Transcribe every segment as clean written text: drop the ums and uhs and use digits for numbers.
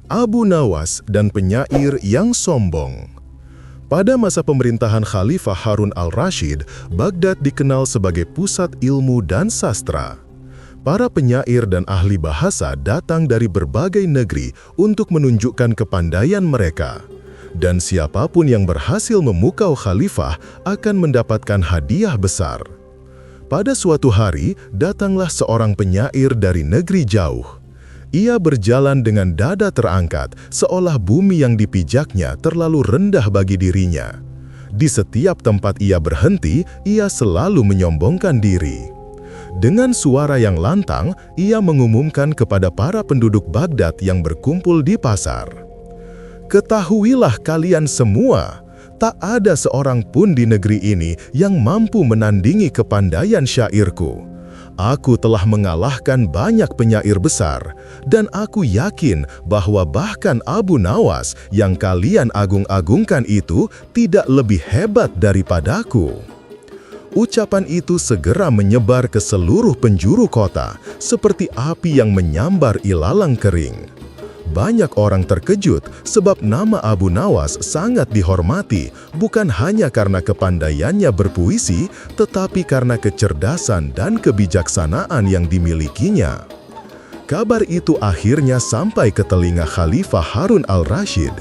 Abu Nawas dan penyair yang sombong. Pada masa pemerintahan Khalifah Harun al-Rashid, Baghdad dikenal sebagai pusat ilmu dan sastra. Para penyair dan ahli bahasa datang dari berbagai negeri untuk menunjukkan kepandaian mereka. Dan siapapun yang berhasil memukau Khalifah akan mendapatkan hadiah besar. Pada suatu hari, datanglah seorang penyair dari negeri jauh. Ia berjalan dengan dada terangkat, seolah bumi yang dipijaknya terlalu rendah bagi dirinya. Di setiap tempat ia berhenti, ia selalu menyombongkan diri. Dengan suara yang lantang, ia mengumumkan kepada para penduduk Baghdad yang berkumpul di pasar. "Ketahuilah kalian semua, tak ada seorang pun di negeri ini yang mampu menandingi kepandaian syairku. Aku telah mengalahkan banyak penyair besar, dan aku yakin bahwa bahkan Abu Nawas yang kalian agung-agungkan itu tidak lebih hebat daripadaku." Ucapan itu segera menyebar ke seluruh penjuru kota, seperti api yang menyambar ilalang kering. Banyak orang terkejut sebab nama Abu Nawas sangat dihormati, bukan hanya karena kepandaiannya berpuisi, tetapi karena kecerdasan dan kebijaksanaan yang dimilikinya. Kabar itu akhirnya sampai ke telinga Khalifah Harun al-Rashid.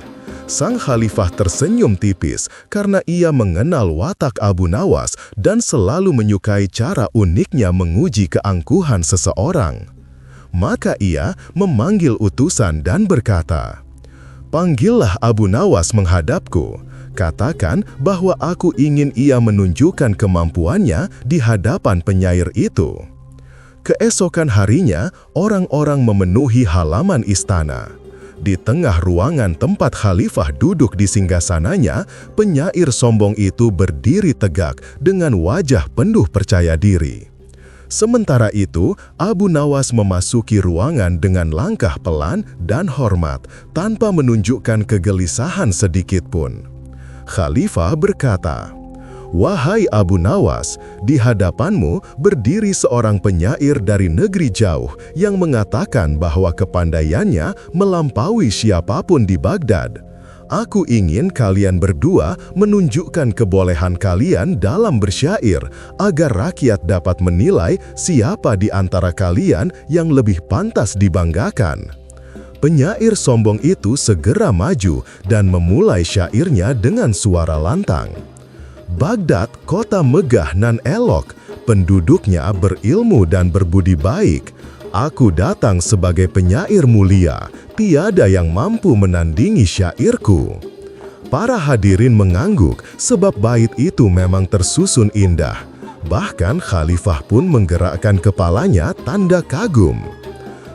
Sang khalifah tersenyum tipis karena ia mengenal watak Abu Nawas dan selalu menyukai cara uniknya menguji keangkuhan seseorang. Maka ia memanggil utusan dan berkata, "Panggillah Abu Nawas menghadapku. Katakan bahwa aku ingin ia menunjukkan kemampuannya di hadapan penyair itu." Keesokan harinya, orang-orang memenuhi halaman istana. Di tengah ruangan tempat khalifah duduk di singgasananya, penyair sombong itu berdiri tegak dengan wajah penuh percaya diri. Sementara itu, Abu Nawas memasuki ruangan dengan langkah pelan dan hormat, tanpa menunjukkan kegelisahan sedikit pun. Khalifah berkata, "Wahai Abu Nawas, di hadapanmu berdiri seorang penyair dari negeri jauh yang mengatakan bahwa kepandaiannya melampaui siapapun di Baghdad. Aku ingin kalian berdua menunjukkan kebolehan kalian dalam bersyair agar rakyat dapat menilai siapa di antara kalian yang lebih pantas dibanggakan." Penyair sombong itu segera maju dan memulai syairnya dengan suara lantang. "Baghdad, kota megah nan elok, penduduknya berilmu dan berbudi baik. Aku datang sebagai penyair mulia, tiada yang mampu menandingi syairku." Para hadirin mengangguk sebab bait itu memang tersusun indah. Bahkan khalifah pun menggerakkan kepalanya tanda kagum.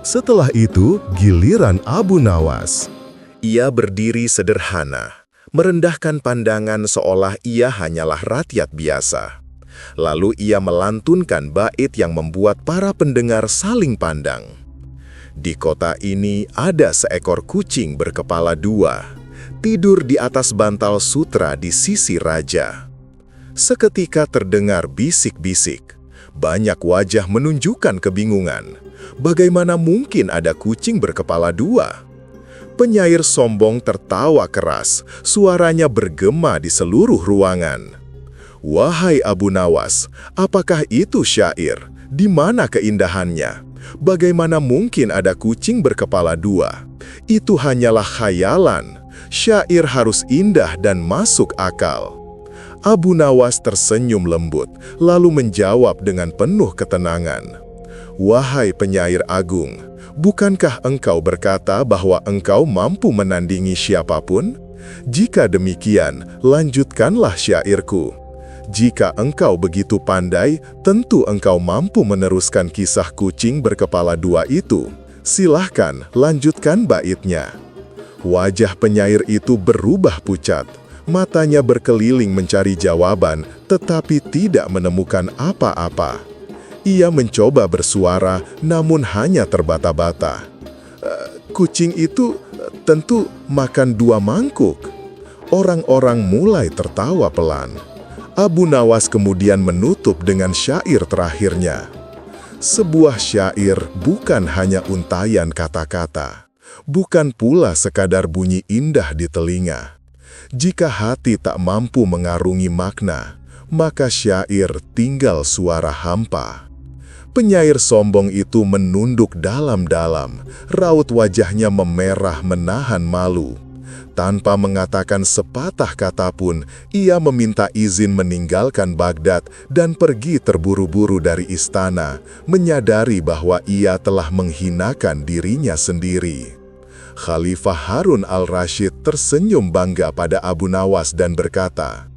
Setelah itu, giliran Abu Nawas. Ia berdiri sederhana, merendahkan pandangan seolah ia hanyalah rakyat biasa. Lalu ia melantunkan bait yang membuat para pendengar saling pandang. "Di kota ini ada seekor kucing berkepala dua, tidur di atas bantal sutra di sisi raja." Seketika terdengar bisik-bisik. Banyak wajah menunjukkan kebingungan. Bagaimana mungkin ada kucing berkepala dua? Penyair sombong tertawa keras, suaranya bergema di seluruh ruangan. "Wahai Abu Nawas, apakah itu syair? Di mana keindahannya? Bagaimana mungkin ada kucing berkepala dua? Itu hanyalah khayalan. Syair harus indah dan masuk akal." Abu Nawas tersenyum lembut, lalu menjawab dengan penuh ketenangan, "Wahai penyair agung, bukankah engkau berkata bahwa engkau mampu menandingi siapapun? Jika demikian, lanjutkanlah syairku. Jika engkau begitu pandai, tentu engkau mampu meneruskan kisah kucing berkepala dua itu. Silahkan, lanjutkan baitnya." Wajah penyair itu berubah pucat. Matanya berkeliling mencari jawaban, tetapi tidak menemukan apa-apa. Ia mencoba bersuara, namun hanya terbata-bata. Kucing itu tentu makan 2 mangkuk." Orang-orang mulai tertawa pelan. Abu Nawas kemudian menutup dengan syair terakhirnya. Sebuah syair bukan hanya untayan kata-kata. bukan pula sekadar bunyi indah di telinga. Jika hati tak mampu mengarungi makna, maka syair tinggal suara hampa. Penyair sombong itu menunduk dalam-dalam, raut wajahnya memerah menahan malu. Tanpa mengatakan sepatah kata pun, ia meminta izin meninggalkan Baghdad dan pergi terburu-buru dari istana, menyadari bahwa ia telah menghinakan dirinya sendiri. Khalifah Harun al-Rashid tersenyum bangga pada Abu Nawas dan berkata,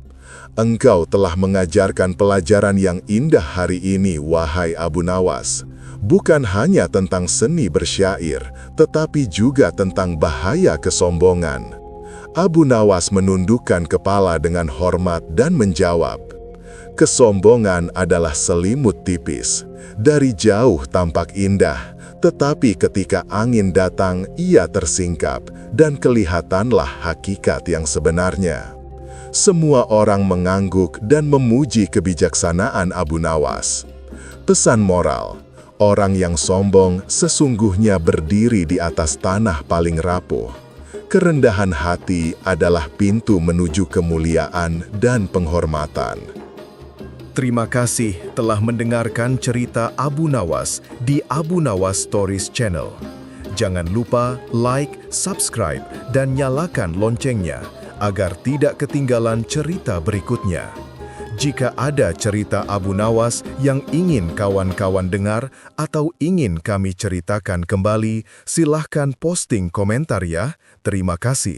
"Engkau telah mengajarkan pelajaran yang indah hari ini, wahai Abu Nawas. Bukan hanya tentang seni bersyair, tetapi juga tentang bahaya kesombongan." Abu Nawas menundukkan kepala dengan hormat dan menjawab, "Kesombongan adalah selimut tipis. Dari jauh tampak indah, tetapi ketika angin datang ia tersingkap dan kelihatanlah hakikat yang sebenarnya." Semua orang mengangguk dan memuji kebijaksanaan Abu Nawas. Pesan moral, orang yang sombong sesungguhnya berdiri di atas tanah paling rapuh. Kerendahan hati adalah pintu menuju kemuliaan dan penghormatan. Terima kasih telah mendengarkan cerita Abu Nawas di Abu Nawas Stories Channel. Jangan lupa like, subscribe, dan nyalakan loncengnya agar tidak ketinggalan cerita berikutnya. Jika ada cerita Abu Nawas yang ingin kawan-kawan dengar atau ingin kami ceritakan kembali, silahkan posting komentar ya. Terima kasih.